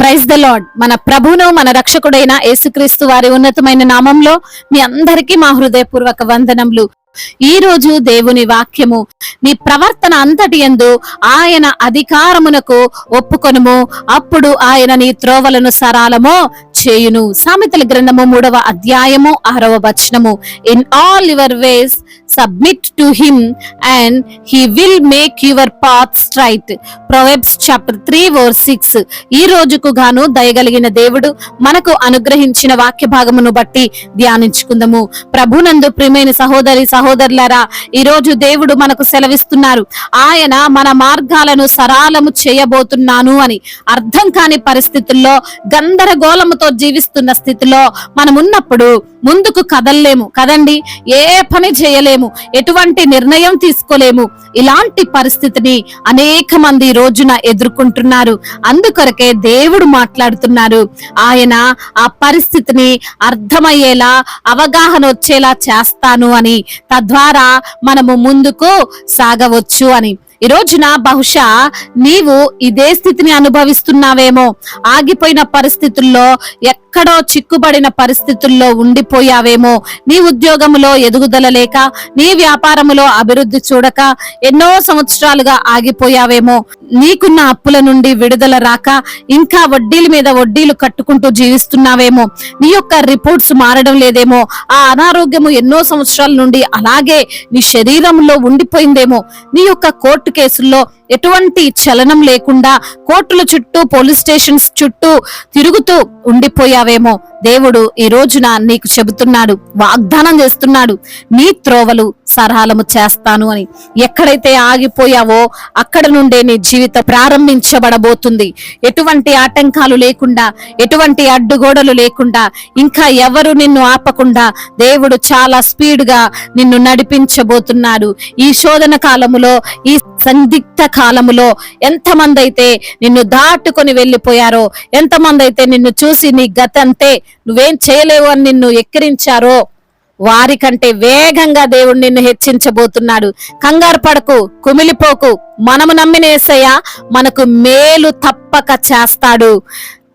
Praise the lord. మన ప్రభువును మన రక్షకుడైన యేసుక్రీస్తు వారి ఉన్నతమైన నామంలో మీ అందరికీ మా హృదయపూర్వక వందనములు. ఈ రోజు దేవుని వాక్యము, నీ ప్రవర్తన అంతటి యందు ఆయన అధికారమునకు ఒప్పుకొనుము, అప్పుడు ఆయన నీ త్రోవలను సరళము చేయును. సామెతల గ్రంథము 3వ అధ్యాయము 6వ వచనము. In all your ways submit to him and he will make your path straight. Proverbs chapter 3:6. ఈ రోజుకు గాను దయగలిగిన దేవుడు మనకు అనుగ్రహించిన వాక్య భాగమును బట్టి ధ్యానించుకుందాము. ప్రభునందు ప్రియమైన సహోదరి సహోదరులారా, ఈ రోజు దేవుడు మనకు సెలవిస్తున్నారు, ఆయన మన మార్గాలను సరళము చేయబోతున్నాను అని. అర్థం కాని పరిస్థితుల్లో, గందరగోళముతో జీవిస్తున్న స్థితిలో మనం ఉన్నప్పుడు ముందుకు కదలలేము కదండి. ఏ పని చేయలేము, ఎటువంటి నిర్ణయం తీసుకోలేము. ఇలాంటి పరిస్థితిని అనేక మంది రోజున ఎదుర్కొంటున్నారు. అందుకొరకే దేవుడు మాట్లాడుతున్నారు, ఆయన ఆ పరిస్థితిని అర్థమయ్యేలా, అవగాహన వచ్చేలా చేస్తాను అని. తద్వారా మనము ముందుకు సాగవచ్చు అని. ఈ రోజున బహుశా నీవు ఇదే స్థితిని అనుభవిస్తున్నావేమో. ఆగిపోయిన పరిస్థితుల్లో, ఎక్కడో చిక్కుబడిన పరిస్థితుల్లో ఉండిపోయావేమో. నీ ఉద్యోగములో ఎదుగుదల లేక, నీ వ్యాపారములో అభివృద్ధి చూడక ఎన్నో సంవత్సరాలుగా ఆగిపోయావేమో. నీకున్న అప్పుల నుండి విడుదల రాక ఇంకా వడ్డీల మీద వడ్డీలు కట్టుకుంటూ జీవిస్తున్నావేమో. నీ యొక్క రిపోర్ట్స్ మారడం లేదేమో. ఆ అనారోగ్యము ఎన్నో సంవత్సరాల నుండి అలాగే నీ శరీరంలో ఉండిపోయిందేమో. నీ యొక్క కోర్టు కేసుల్లో ఎటువంటి చలనం లేకుండా కోర్టుల చుట్టూ, పోలీస్ స్టేషన్స్ చుట్టూ తిరుగుతూ ఉండిపోయావేమో. దేవుడు ఈ రోజున నీకు చెబుతున్నాడు, వాగ్దానం చేస్తున్నాడు, నీ త్రోవలు సరళము చేస్తాను అని. ఎక్కడైతే ఆగిపోయావో అక్కడ నుండే నీ జీవితం ప్రారంభించబడబోతుంది. ఎటువంటి ఆటంకాలు లేకుండా, ఎటువంటి అడ్డుగోడలు లేకుండా, ఇంకా ఎవరు నిన్ను ఆపకుండా దేవుడు చాలా స్పీడ్గా నిన్ను నడిపించబోతున్నాడు. ఈ శోధన కాలములో, ఈ సందిగ్ధ కాలములో ఎంతమంది అయితే నిన్ను దాటుకొని వెళ్ళిపోయారో, ఎంతమంది అయితే నిన్ను చూసి నీ గతంతే నువ్వేం చేయలేవు అని నిన్ను ఎక్కిరించారో, వారికంటే వేగంగా దేవుడు నిన్ను హెచ్చించబోతున్నాడు. కంగారు పడకు, కుమిలిపోకు. మనము నమ్మిన యేసయ్య మనకు మేలు తప్పక చేస్తాడు.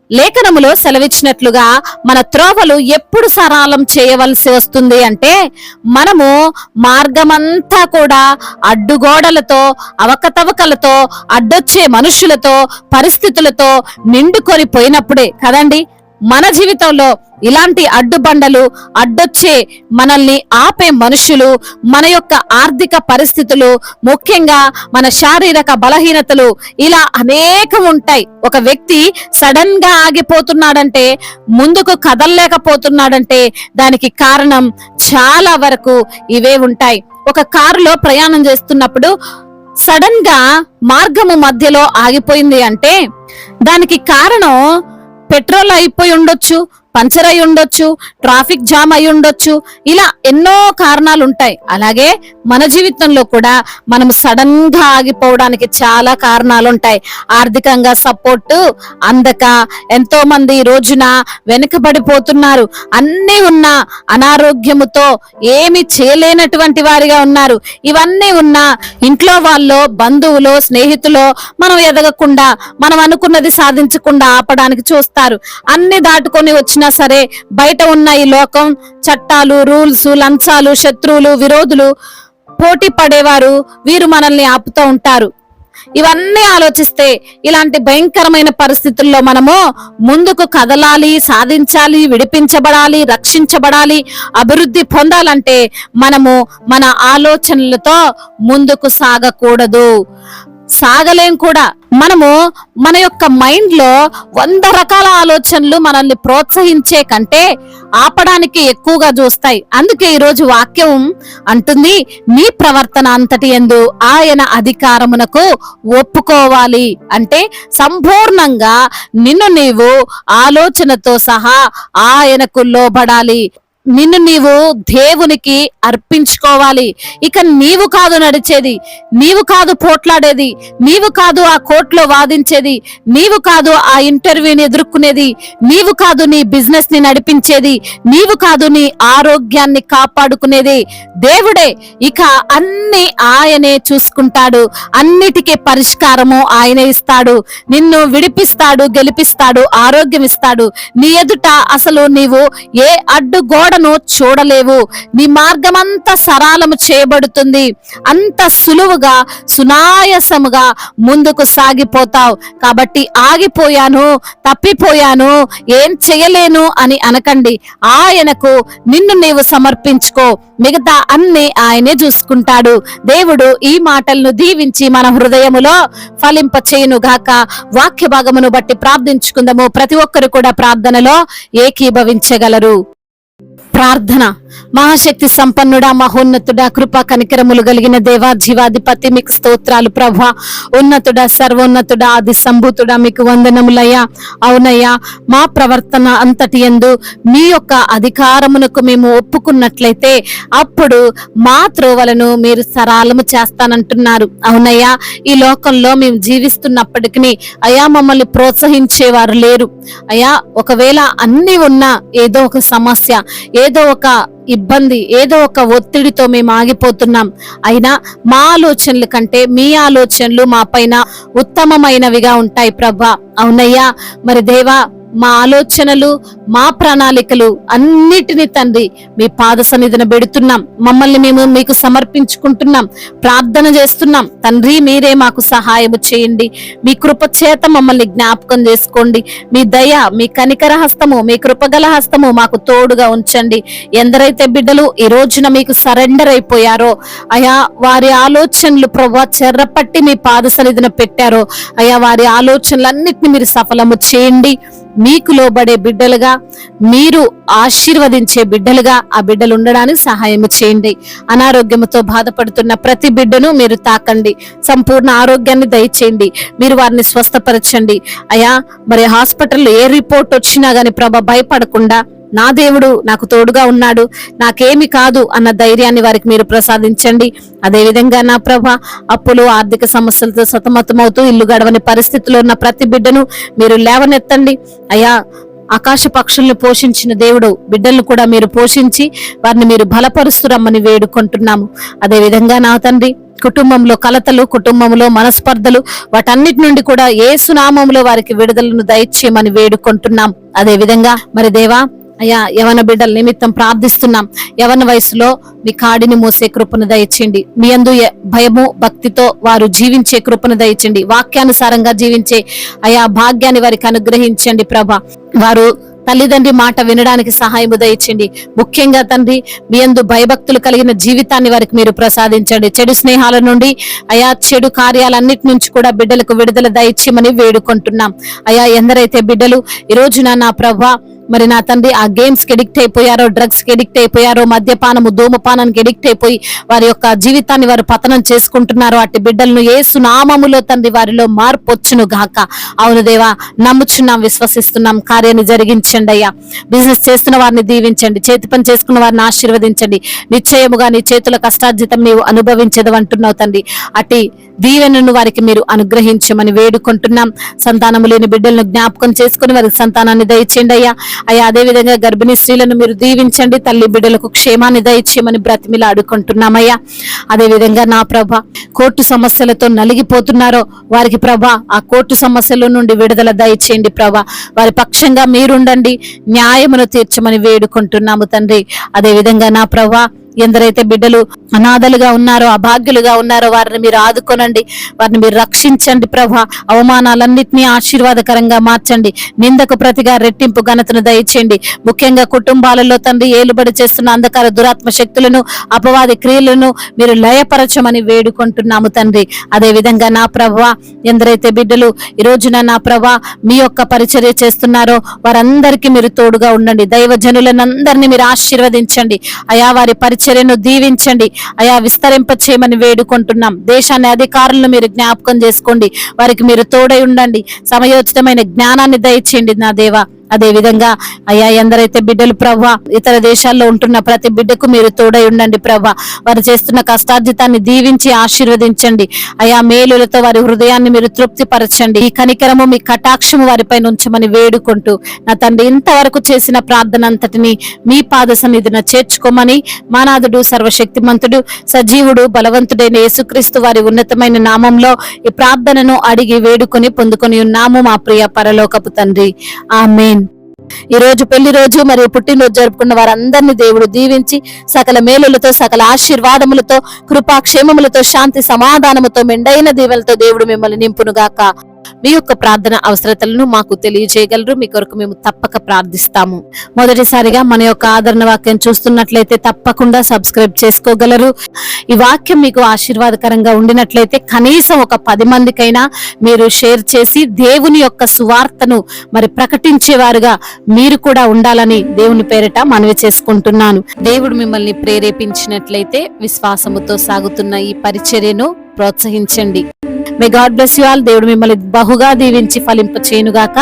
లేఖనములో సెలవిచ్చినట్లుగా మన త్రోవలు ఎప్పుడు సరళం చేయవలసి వస్తుంది అంటే, మనము మార్గమంతా కూడా అడ్డుగోడలతో, అవకతవకలతో, అడ్డొచ్చే మనుషులతో, పరిస్థితులతో నిండుకొని పోయినప్పుడే కదండి. మన జీవితంలో ఇలాంటి అడ్డుబండలు, అడ్డొచ్చే మనల్ని ఆపే మనుషులు, మన యొక్క ఆర్థిక పరిస్థితులు, ముఖ్యంగా మన శారీరక బలహీనతలు, ఇలా అనేకం ఉంటాయి. ఒక వ్యక్తి సడన్ గా ఆగిపోతున్నాడంటే, ముందుకు కదలలేకపోతున్నాడంటే దానికి కారణం చాలా వరకు ఇవే ఉంటాయి. ఒక కారులో ప్రయాణం చేస్తున్నప్పుడు సడన్ గా మార్గము మధ్యలో ఆగిపోయింది అంటే దానికి కారణం పెట్రోల్ అయిపోయి ఉండొచ్చు, పంచర్ అయి ఉండొచ్చు, ట్రాఫిక్ జామ్ అయి ఉండొచ్చు. ఇలా ఎన్నో కారణాలు ఉంటాయి. అలాగే మన జీవితంలో కూడా మనం సడన్ గా ఆగిపోవడానికి చాలా కారణాలు ఉంటాయి. ఆర్థికంగా సపోర్ట్ అందక ఎంతో మంది ఈ రోజున వెనుకబడిపోతున్నారు. అన్నీ ఉన్న అనారోగ్యముతో ఏమి చేయలేనటువంటి వారిగా ఉన్నారు. ఇవన్నీ ఉన్న ఇంట్లో వాళ్ళు, బంధువులు, స్నేహితులు మనం ఎదగకుండా, మనం అనుకున్నది సాధించకుండా ఆపడానికి చూస్తారు. అన్ని దాటుకొని వచ్చినా సరే బయట ఉన్న ఈ లోకం, చట్టాలు, రూల్స్, లంచాలు, శత్రువులు, విరోధులు, పోటీ పడేవారు, వీరు మనల్ని ఆపుతూ ఉంటారు. ఇవన్నీ ఆలోచిస్తే ఇలాంటి భయంకరమైన పరిస్థితుల్లో మనము ముందుకు కదలాలి, సాధించాలి, విడిపించబడాలి, రక్షించబడాలి, అభివృద్ధి పొందాలంటే మనము మన ఆలోచనలతో ముందుకు సాగకూడదు, సాగలేం కూడా. మనము మన యొక్క మైండ్ లో 100 రకాల ఆలోచనలు మనల్ని ప్రోత్సహించే కంటే ఆపడానికి ఎక్కువగా చూస్తాయి. అందుకే ఈరోజు వాక్యం అంటుంది, నీ ప్రవర్తన అంతటి యందు ఆయన అధికారమునకు ఒప్పుకోవాలి. అంటే సంపూర్ణంగా నిన్ను నీవు ఆలోచనతో సహా ఆయనకు లోబడాలి. నిన్ను నీవు దేవునికి అర్పించుకోవాలి. ఇక నీవు కాదు నడిచేది, నీవు కాదు పోట్లాడేది, నీవు కాదు ఆ కోర్టులో వాదించేది, నీవు కాదు ఆ ఇంటర్వ్యూని ఎదుర్కొనేది, నీవు కాదు నీ బిజినెస్ ని నడిపించేది, నీవు కాదు నీ ఆరోగ్యాన్ని కాపాడుకునేది. దేవుడే. ఇక అన్ని ఆయనే చూసుకుంటాడు. అన్నిటికీ పరిష్కారము ఆయనే ఇస్తాడు. నిన్ను విడిపిస్తాడు, గెలిపిస్తాడు, ఆరోగ్యం ఇస్తాడు. నీ ఎదుట అసలు నీవు ఏ అడ్డు గోడను చూడలేవు. నీ మార్గం అంతా సరళము చేయబడుతుంది. అంత సులువుగా సునాయాసముగా ముందుకు సాగిపోతావు. కాబట్టి ఆగిపోయాను, తప్పిపోయాను, ఏం చేయలేను అని అనకండి. ఆయనకు నిన్ను నీవు సమర్పించుకో. మిగతా అన్ని ఆయనే చూసుకుంటాడు. దేవుడు ఈ మాటలను దీవించి మన హృదయములో ఫలింప చేయును గాక. వాక్య భాగమును బట్టి ప్రార్థించుకుందాము. ప్రతి ఒక్కరు కూడా ప్రార్థనలో ఏకీభవించగలరు. ప్రార్థన. మహాశక్తి సంపన్నుడా, మహోన్నతుడా, కృపా కనికరములు కలిగిన దేవా, జీవాధిపతి, మీకు స్తోత్రాలు ప్రభా. ఉన్నతుడా, సర్వోన్నతుడా, ఆది సంభూతుడా, మీకు వందనములయ్యా. అవునయ్యా, మా ప్రవర్తన అంతటి యందు మీ యొక్క అధికారమునకు మేము ఒప్పుకున్నట్లయితే అప్పుడు మా త్రోవలను మీరు సరళము చేస్తానంటున్నారు. అవునయ్యా, ఈ లోకంలో మేము జీవిస్తున్నప్పటికీ అయ్యా మమ్మల్ని ప్రోత్సహించేవారు లేరు అయ్యా. ఒకవేళ అన్ని ఉన్నా ఏదో ఒక సమస్య, ఏదో ఒక ఇబ్బంది, ఏదో ఒక ఒత్తిడితో మేము ఆగిపోతున్నాం. అయినా మా ఆలోచనల కంటే మీ ఆలోచనలు మా పైన ఉత్తమమైనవిగా ఉంటాయి ప్రభా. అవునయ్యా, మరి దేవా, మా ఆలోచనలు, మా ప్రణాళికలు అన్నిటినీ తండ్రి మీ పాద సన్నిధిన పెడుతున్నాం. మమ్మల్ని మేము మీకు సమర్పించుకుంటున్నాం, ప్రార్థన చేస్తున్నాం. తండ్రి, మీరే మాకు సహాయము చేయండి. మీ కృప చేత మమ్మల్ని జ్ఞాపకం చేసుకోండి. మీ దయ, మీ కనికర హస్తము, మీ కృపగల హస్తము మాకు తోడుగా ఉంచండి. ఎందరైతే బిడ్డలు ఈ రోజున మీకు సరెండర్ అయిపోయారో అయా, వారి ఆలోచనలు ప్రభా చెర్రపట్టి మీ పాద సన్నిధిన పెట్టారో అయా, వారి ఆలోచనలన్నిటిని మీరు సఫలము చేయండి. మీకు లోబడే బిడ్డలుగా, మీరు ఆశీర్వదించే బిడ్డలుగా ఆ బిడ్డలు ఉండడానికి సహాయం చేయండి. అనారోగ్యంతో బాధపడుతున్న ప్రతి బిడ్డను మీరు తాకండి. సంపూర్ణ ఆరోగ్యాన్ని దయచేయండి. మీరు వారిని స్వస్థపరచండి అయా. మరి హాస్పిటల్లో ఏ రిపోర్ట్ వచ్చినా గాని ప్రభా భయపడకుండా, నా దేవుడు నాకు తోడుగా ఉన్నాడు, నాకేమి కాదు అన్న ధైర్యాన్ని వారికి మీరు ప్రసాదించండి. అదే విధంగా నా ప్రభా, అప్పులు, ఆర్థిక సమస్యలతో సతమతమవుతూ ఇల్లు గడవని పరిస్థితిలో ఉన్న ప్రతి బిడ్డను మీరు లేవనెత్తండి అయ్యా. ఆకాశ పక్షుల్ని పోషించిన దేవుడు బిడ్డలను కూడా మీరు పోషించి వారిని మీరు బలపరుస్తురమ్మని వేడుకుంటున్నాము. అదే విధంగా నా తండ్రి, కుటుంబంలో కలతలు, కుటుంబంలో మనస్పర్ధలు, వాటన్నిటి నుండి కూడా యేసు నామములో వారికి విడుదలను దయచేయమని వేడుకుంటున్నాం. అదే విధంగా మరి దేవా అయ్యా, యవన బిడ్డల నిమిత్తం ప్రార్థిస్తున్నాం. యవన వయసులో మీ కాడిని మోసే కృపను దయచేయండి. మీ యందు భయము, భక్తితో వారు జీవించే కృపను దయచేయండి. వాక్యానుసారంగా జీవించే అయా భాగ్యాన్ని వారికి అనుగ్రహించండి ప్రభా. వారు తల్లిదండ్రి మాట వినడానికి సహాయము దయచేయండి. ముఖ్యంగా తండ్రి, మీ యందు భయభక్తులు కలిగిన జీవితాన్ని వారికి మీరు ప్రసాదించండి. చెడు స్నేహాల నుండి అయా, చెడు కార్యాలన్నిటి నుంచి కూడా బిడ్డలకు విడుదల దయచేయమని వేడుకుంటున్నాం అయా. ఎందరైతే బిడ్డలు ఈ రోజున నా ప్రభా మరి నా తండ్రి ఆ గేమ్స్ కి ఎడిక్ట్ అయిపోయారో, డ్రగ్స్ కి ఎడిక్ట్ అయిపోయారో, మద్యపానము, ధూమపానానికి ఎడిక్ట్ అయిపోయి వారి యొక్క జీవితాన్ని వారు పతనం చేసుకుంటున్నారో, అట్టి బిడ్డలను యేసు నామములో తండ్రి వారిలో మార్పు వచ్చును గాక. అవును దేవా, నమ్ముచున్నాం, విశ్వసిస్తున్నాం. కార్యాన్ని జరిగించండి అయ్యా. బిజినెస్ చేస్తున్న వారిని దీవించండి. చేతి పని చేసుకున్న వారిని ఆశీర్వదించండి. నిశ్చయముగా నీ చేతుల కష్టార్జితం నీవు అనుభవించేది అంటున్నావు తండ్రి. అట్టి దీవెనను వారికి మీరు అనుగ్రహించమని వేడుకుంటున్నాం. సంతానము లేని బిడ్డలను జ్ఞాపకం చేసుకుని వారికి సంతానాన్ని దయచేయండి అయ్యా. అయ్యా, అదే విధంగా గర్భిణీ స్త్రీలను మీరు దీవించండి. తల్లి బిడ్డలకు క్షేమాన్ని దయచేయమని బ్రతిమిలా అడుకుంటున్నామయ్యా. అదే విధంగా నా ప్రభ, కోర్టు సమస్యలతో నలిగిపోతున్నారో వారికి ప్రభ ఆ కోర్టు సమస్యల నుండి విడుదల దయచేయండి ప్రభ. వారి పక్షంగా మీరుండండి, న్యాయమును తీర్చమని వేడుకుంటున్నాము తండ్రి. అదే విధంగా నా ప్రభ, ఎందరైతే బిడ్డలు అనాథలుగా ఉన్నారో, అభాగ్యులుగా ఉన్నారో వారిని మీరు ఆదుకోనండి, వారిని మీరు రక్షించండి ప్రభా. అవమానాలన్నింటినీ ఆశీర్వాదకరంగా మార్చండి. నిందకు ప్రతిగా రెట్టింపు ఘనతను దయచేయండి. ముఖ్యంగా కుటుంబాలలో తండ్రి ఏలుబడి చేస్తున్న అంధకార దురాత్మ శక్తులను, అపవాది క్రియలను మీరు లయపరచమని వేడుకుంటున్నాము తండ్రి. అదే విధంగా నా ప్రభా, ఎందరైతే బిడ్డలు ఈ రోజున నా ప్రభా మీ యొక్క పరిచర్య చేస్తున్నారో వారందరికీ మీరు తోడుగా ఉండండి. దైవజనులను అందరినీ మీరు ఆశీర్వదించండి అయా. వారి పరిచర్యను దీవించండి అయా, విస్తరింప చేయమని వేడుకుంటున్నాం. దేశాన్ని, అధికారులను మీరు జ్ఞాపకం చేసుకోండి. వారికి మీరు తోడై ఉండండి. సమయోచితమైన జ్ఞానాన్ని దయచేయండి నా దేవా. అదే విధంగా అయ్యా ఎందరైతే బిడ్డలు ప్రభా ఇతర దేశాల్లో ఉంటున్న ప్రతి బిడ్డకు మీరు తోడై ఉండండి ప్రభా. వారు చేస్తున్న కష్టార్జితాన్ని దీవించి ఆశీర్వదించండి అయా. మేలులతో వారి హృదయాన్ని మీరు తృప్తిపరచండి. ఈ కనికరము మీ కటాక్షము వారిపై ఉంచమని వేడుకుంటూ నా తండ్రి ఇంతవరకు చేసిన ప్రార్థన అంతటిని మీ పాద సన్నిధిన చేర్చుకోమని మానాథుడు సర్వశక్తిమంతుడు సజీవుడు బలవంతుడైన యేసుక్రీస్తు వారి ఉన్నతమైన నామంలో ఈ ప్రార్థనను అడిగి వేడుకొని పొందుకొని ఉన్నాము మా ప్రియ పరలోకపు తండ్రి. ఆమేన్. ఈ రోజు పెళ్లి రోజు మరియు పుట్టినరోజు జరుపుకున్న వారందరినీ దేవుడు దీవించి సకల మేలులతో సకల ఆశీర్వాదములతో కృపాక్షేమములతో శాంతి సమాధానముతో మెండైన దీవెలతో దేవుడు మిమ్మల్ని నింపునుగాక. మీ యొక్క ప్రార్థన అవసరతలను మాకు తెలియజేయగలరు. మీ కొరకు మేము తప్పక ప్రార్థిస్తాము. మొదటిసారిగా మన యొక్క ఆదరణ వాక్యం చూస్తున్నట్లయితే తప్పకుండా సబ్స్క్రైబ్ చేసుకోగలరు. ఈ వాక్యం మీకు ఆశీర్వాదకరంగా ఉండినట్లయితే కనీసం ఒక 10 మందికైనా మీరు షేర్ చేసి దేవుని యొక్క సువార్తను మరి ప్రకటించేవారుగా మీరు కూడా ఉండాలని దేవుని పేరిట మనవి చేసుకుంటున్నాను. దేవుడు మిమ్మల్ని ప్రేరేపించినట్లయితే విశ్వాసముతో సాగుతున్న ఈ పరిచర్యను ప్రోత్సహించండి. May God bless you all. దేవుడు మిమ్మల్ని బహుగా దీవించి ఫలింపచేయునుగాక.